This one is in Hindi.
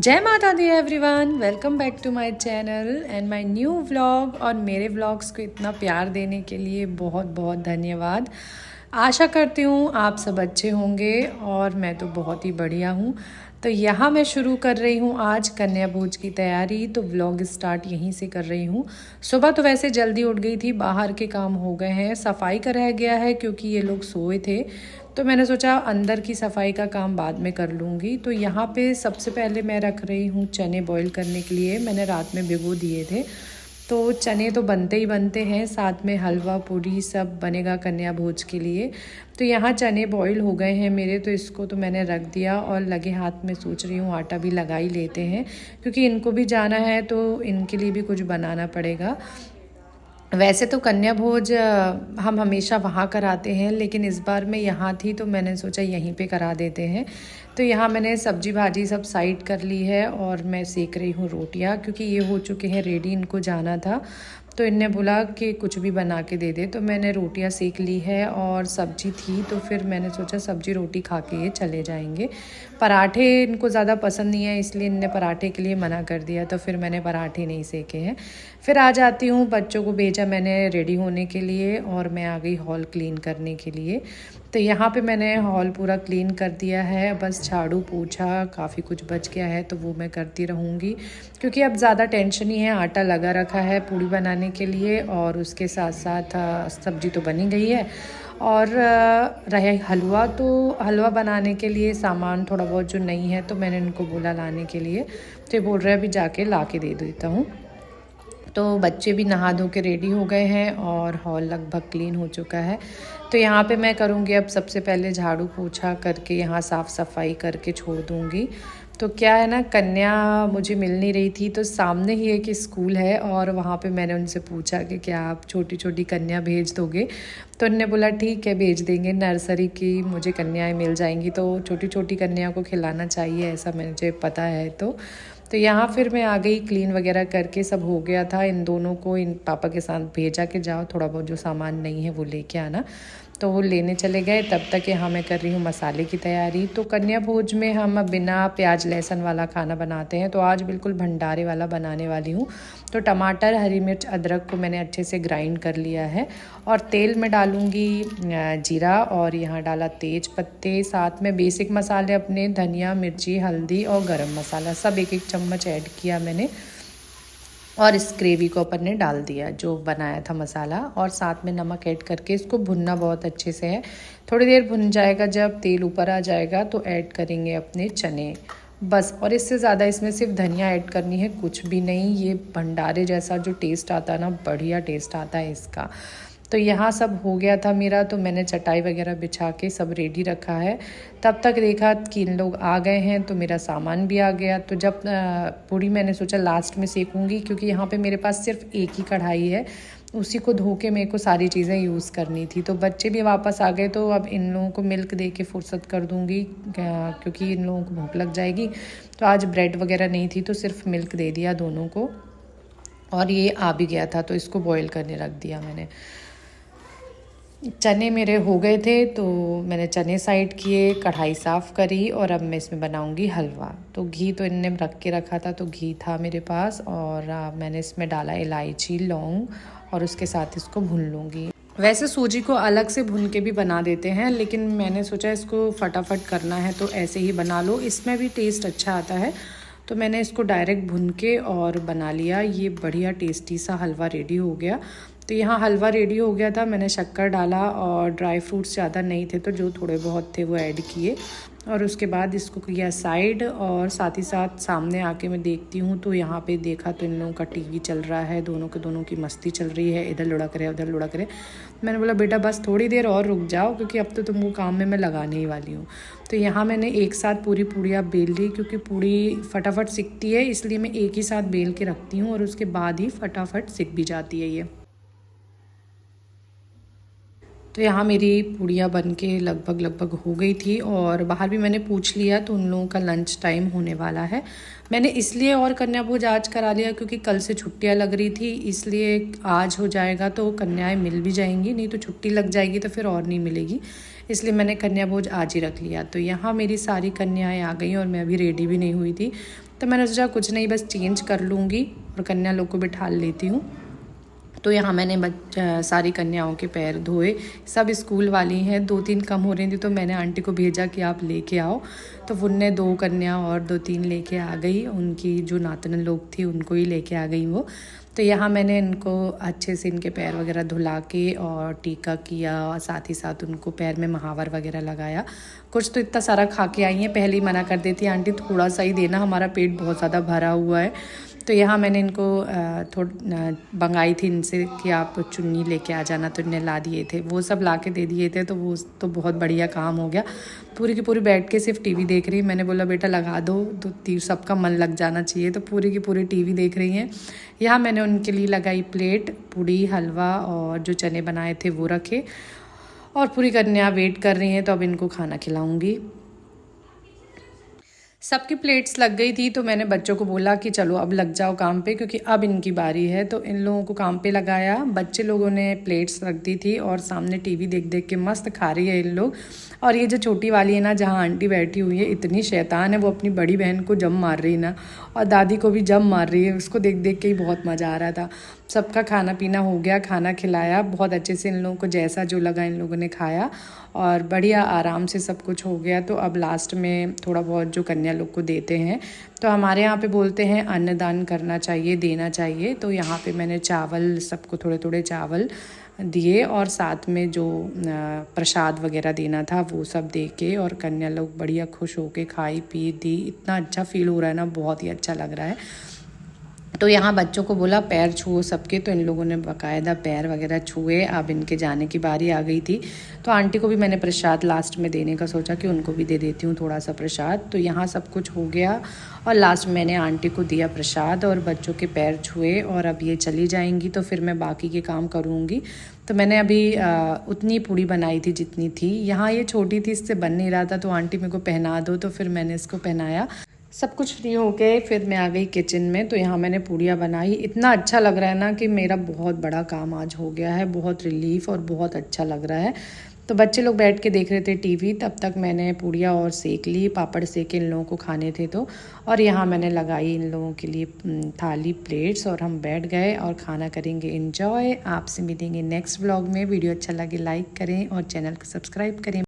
जय माता दी everyone, welcome back to my channel and my new vlog. और मेरे व्लॉग्स को इतना प्यार देने के लिए बहुत बहुत धन्यवाद। आशा करती हूँ आप सब अच्छे होंगे और मैं तो बहुत ही बढ़िया हूँ। तो यहाँ मैं शुरू कर रही हूँ आज कन्या भोज की तैयारी। तो व्लॉग स्टार्ट यहीं से कर रही हूँ। सुबह तो वैसे जल्दी उठ गई थी, बाहर के काम हो गए हैं, सफाई का रह गया है क्योंकि ये लोग सोए थे। तो मैंने सोचा अंदर की सफाई का काम बाद में कर लूँगी। तो यहाँ पे सबसे पहले मैं रख रही हूँ चने बॉईल करने के लिए। मैंने रात में भिगो दिए थे। तो चने तो बनते ही बनते हैं, साथ में हलवा पूरी सब बनेगा कन्या भोज के लिए। तो यहाँ चने बॉईल हो गए हैं मेरे, तो इसको तो मैंने रख दिया और लगे हाथ में सोच रही हूँ आटा भी लगा ही लेते हैं क्योंकि इनको भी जाना है तो इनके लिए भी कुछ बनाना पड़ेगा। वैसे तो कन्या भोज हम हमेशा वहाँ कराते हैं, लेकिन इस बार मैं यहाँ थी तो मैंने सोचा यहीं पे करा देते हैं। तो यहाँ मैंने सब्जी भाजी सब साइड कर ली है और मैं सेक रही हूँ रोटियाँ क्योंकि ये हो चुके हैं रेडी, इनको जाना था। तो इनने बोला कि कुछ भी बना के दे दे, तो मैंने रोटियां सेक ली है और सब्जी थी तो फिर मैंने सोचा सब्जी रोटी खा के ये चले जाएंगे। पराठे इनको ज़्यादा पसंद नहीं है इसलिए इनने पराठे के लिए मना कर दिया, तो फिर मैंने पराठे नहीं सेके हैं। फिर आ जाती हूँ, बच्चों को भेजा मैंने रेडी होने के लिए और मैं आ गई हॉल क्लीन करने के लिए। तो यहाँ पे मैंने हॉल पूरा क्लीन कर दिया है, बस झाड़ू पोछा काफ़ी कुछ बच गया है तो वो मैं करती रहूँगी क्योंकि अब ज़्यादा टेंशन ही है। आटा लगा रखा है पूड़ी बनाने के लिए और उसके साथ साथ सब्जी तो बनी गई है। और रहे हलवा, तो हलवा बनाने के लिए सामान थोड़ा बहुत जो नहीं है तो मैंने इनको बोला लाने के लिए, तो ये बोल रहे अभी जाके ला के दे देता हूँ। तो बच्चे भी नहा धो के रेडी हो गए हैं और हॉल लगभग क्लीन हो चुका है। तो यहाँ पे मैं करूँगी अब सबसे पहले झाड़ू पोछा करके यहाँ साफ़ सफाई करके छोड़ दूँगी। तो क्या है ना, कन्या मुझे मिल नहीं रही थी तो सामने ही एक स्कूल है और वहाँ पे मैंने उनसे पूछा कि क्या आप छोटी छोटी कन्या भेज दोगे। तो उन्होंने बोला ठीक है भेज देंगे, नर्सरी की मुझे कन्याएँ मिल जाएंगी तो छोटी छोटी कन्या को खिलाना चाहिए ऐसा मुझे पता है। तो यहाँ फिर मैं आ गई, क्लीन वगैरह करके सब हो गया था। इन दोनों को इन पापा के साथ भेजा कि जाओ थोड़ा बहुत जो सामान नहीं है वो लेके आना, तो वो लेने चले गए। तब तक यहाँ मैं कर रही हूँ मसाले की तैयारी। तो कन्या भोज में हम बिना प्याज लहसुन वाला खाना बनाते हैं, तो आज बिल्कुल भंडारे वाला बनाने वाली हूँ। तो टमाटर, हरी मिर्च, अदरक को मैंने अच्छे से ग्राइंड कर लिया है और तेल में डालूँगी जीरा और यहाँ डाला तेज पत्ते, साथ में बेसिक मसाले अपने धनिया, मिर्ची, हल्दी और गरम मसाला सब एक एक चम्मच ऐड किया मैंने और इस ग्रेवी को अपन ने डाल दिया जो बनाया था मसाला, और साथ में नमक ऐड करके इसको भुनना बहुत अच्छे से है। थोड़ी देर भुन जाएगा, जब तेल ऊपर आ जाएगा तो ऐड करेंगे अपने चने बस। और इससे ज़्यादा इसमें सिर्फ धनिया ऐड करनी है, कुछ भी नहीं। ये भंडारे जैसा जो टेस्ट आता है ना, बढ़िया टेस्ट आता है इसका। तो यहाँ सब हो गया था मेरा, तो मैंने चटाई वगैरह बिछा के सब रेडी रखा है। तब तक देखा कि इन लोग आ गए हैं तो मेरा सामान भी आ गया। तो जब पूड़ी मैंने सोचा लास्ट में सेकूँगी क्योंकि यहाँ पे मेरे पास सिर्फ एक ही कढ़ाई है, उसी को धो के मेरे को सारी चीज़ें यूज़ करनी थी। तो बच्चे भी वापस आ गए तो अब इन लोगों को मिल्क दे के फुर्सत कर दूँगी क्योंकि इन लोगों को भूख लग जाएगी। तो आज ब्रेड वगैरह नहीं थी तो सिर्फ मिल्क दे दिया दोनों को, और ये आ भी गया था तो इसको बॉईल करने रख दिया मैंने। चने मेरे हो गए थे तो मैंने चने साइड किए, कढ़ाई साफ़ करी और अब मैं इसमें बनाऊंगी हलवा। तो घी तो इनने रख के रखा था तो घी था मेरे पास, और मैंने इसमें डाला इलायची, लौंग और उसके साथ इसको भून लूँगी। वैसे सूजी को अलग से भून के भी बना देते हैं, लेकिन मैंने सोचा इसको फटाफट करना है तो ऐसे ही बना लो, इसमें भी टेस्ट अच्छा आता है। तो मैंने इसको डायरेक्ट भून के और बना लिया। ये बढ़िया टेस्टी सा हलवा रेडी हो गया। तो यहाँ हलवा रेडी हो गया था, मैंने शक्कर डाला और ड्राई फ्रूट्स ज़्यादा नहीं थे तो जो थोड़े बहुत थे वो ऐड किए और उसके बाद इसको किया साइड। और साथ ही साथ सामने आके मैं देखती हूँ तो यहाँ पे देखा तो इन लोगों का टीवी चल रहा है, दोनों की मस्ती चल रही है, इधर लुढ़क रहे उधर लुढ़क रहे। मैंने बोला बेटा बस थोड़ी देर और रुक जाओ क्योंकि अब तो तुमको काम में मैं लगाने ही वाली हूँ। तो यहाँ मैंने एक साथ पूरी पूड़ियाँ बेल ली क्योंकि पूड़ी फटाफट सिकती है, इसलिए मैं एक ही साथ बेल के रखती हूँ और उसके बाद ही फटाफट सिक भी जाती है ये। तो यहाँ मेरी पूड़ियाँ बन के लगभग हो गई थी और बाहर भी मैंने पूछ लिया तो उन लोगों का लंच टाइम होने वाला है। मैंने इसलिए और कन्या भोज आज करा लिया क्योंकि कल से छुट्टियाँ लग रही थी, इसलिए आज हो जाएगा तो कन्याएं मिल भी जाएंगी, नहीं तो छुट्टी लग जाएगी तो फिर और नहीं मिलेगी, इसलिए मैंने कन्या भोज आज ही रख लिया। तो यहाँ मेरी सारी कन्याएं आ गई और मैं अभी रेडी भी नहीं हुई थी। तो मैंने सोचा कुछ नहीं, बस चेंज कर लूँगी और कन्या लोग को बिठा लेती हूँ। तो यहाँ मैंने सारी कन्याओं के पैर धोए, सब स्कूल वाली हैं, 2-3 कम हो रही थी तो मैंने आंटी को भेजा कि आप लेके आओ। तो उनने 2 कन्या और 2-3 लेके आ गई, उनकी जो नातन लोग थी उनको ही लेके आ गई वो। तो यहाँ मैंने इनको अच्छे से इनके पैर वगैरह धुला के और टीका किया और साथ ही साथ उनको पैर में महावर वगैरह लगाया। कुछ तो इतना सारा खा के आई हैं, पहले ही मना कर देती आंटी थोड़ा सा ही देना, हमारा पेट बहुत ज़्यादा भरा हुआ है। तो यहाँ मैंने इनको मंगाई थी इनसे कि आप चुन्नी लेके आ जाना, तो इन्हें ला दिए थे, वो सब ला के दे दिए थे। तो वो तो बहुत बढ़िया काम हो गया। पूरी की पूरी बैठ के सिर्फ टीवी देख रही। मैंने बोला बेटा लगा दो, तो सबका मन लग जाना चाहिए। तो पूरी की पूरी टीवी देख रही हैं। यहाँ मैंने उनके लिए लगाई प्लेट, पूड़ी, हलवा और जो चने बनाए थे वो रखे, और पूरी कन्या वेट कर रही हैं, तो अब इनको खाना खिलाऊँगी। सबकी प्लेट्स लग गई थी तो मैंने बच्चों को बोला कि चलो अब लग जाओ काम पे, क्योंकि अब इनकी बारी है। तो इन लोगों को काम पे लगाया। बच्चे लोगों ने प्लेट्स रख दी थी और सामने टीवी देख देख के मस्त खा रही है इन लोग। और ये जो छोटी वाली है ना, जहाँ आंटी बैठी हुई है, इतनी शैतान है, वो अपनी बड़ी बहन को जम मार रही है ना, और दादी को भी जम मार रही है। उसको देख देख के ही बहुत मज़ा आ रहा था। सबका खाना पीना हो गया, खाना खिलाया बहुत अच्छे से, इन लोगों को जैसा जो लगा इन लोगों ने खाया और बढ़िया आराम से सब कुछ हो गया। तो अब लास्ट में थोड़ा बहुत जो कन्या लोग को देते हैं, तो हमारे यहाँ पे बोलते हैं अन्नदान करना चाहिए, देना चाहिए। तो यहाँ पे मैंने चावल, सबको थोड़े थोड़े चावल दिए और साथ में जो प्रसाद वगैरह देना था वो सब दे के, और कन्या लोग बढ़िया खुश होके खाई पी दी। इतना अच्छा फील हो रहा है ना, बहुत ही अच्छा लग रहा है। तो यहाँ बच्चों को बोला पैर छुओ सबके, तो इन लोगों ने बाकायदा पैर वगैरह छुए। अब इनके जाने की बारी आ गई थी, तो आंटी को भी मैंने प्रसाद लास्ट में देने का सोचा कि उनको भी दे देती हूँ थोड़ा सा प्रसाद। तो यहाँ सब कुछ हो गया और लास्ट में मैंने आंटी को दिया प्रसाद और बच्चों के पैर छुए। और अब ये चली जाएंगी तो फिर मैं बाकी के काम करूँगी। तो मैंने अभी उतनी पूड़ी बनाई थी जितनी थी। यहाँ ये छोटी थी, इससे बन नहीं रहा था, तो आंटी मेरे को पहना दो, तो फिर मैंने इसको पहनाया। सब कुछ फ्री हो गए, फिर मैं आ गई किचन में। तो यहाँ मैंने पूड़ियाँ बनाई। इतना अच्छा लग रहा है ना कि मेरा बहुत बड़ा काम आज हो गया है, बहुत रिलीफ और बहुत अच्छा लग रहा है। तो बच्चे लोग बैठ के देख रहे थे टीवी, तब तक मैंने पूड़ियाँ और सेक ली, पापड़ सेके, इन लोगों को खाने थे तो। और यहाँ मैंने लगाई इन लोगों के लिए थाली, प्लेट्स, और हम बैठ गए और खाना करेंगे एंजॉय। आपसे मिलेंगे नेक्स्ट व्लॉग में। वीडियो अच्छा लगे लाइक करें और चैनल को सब्सक्राइब करें।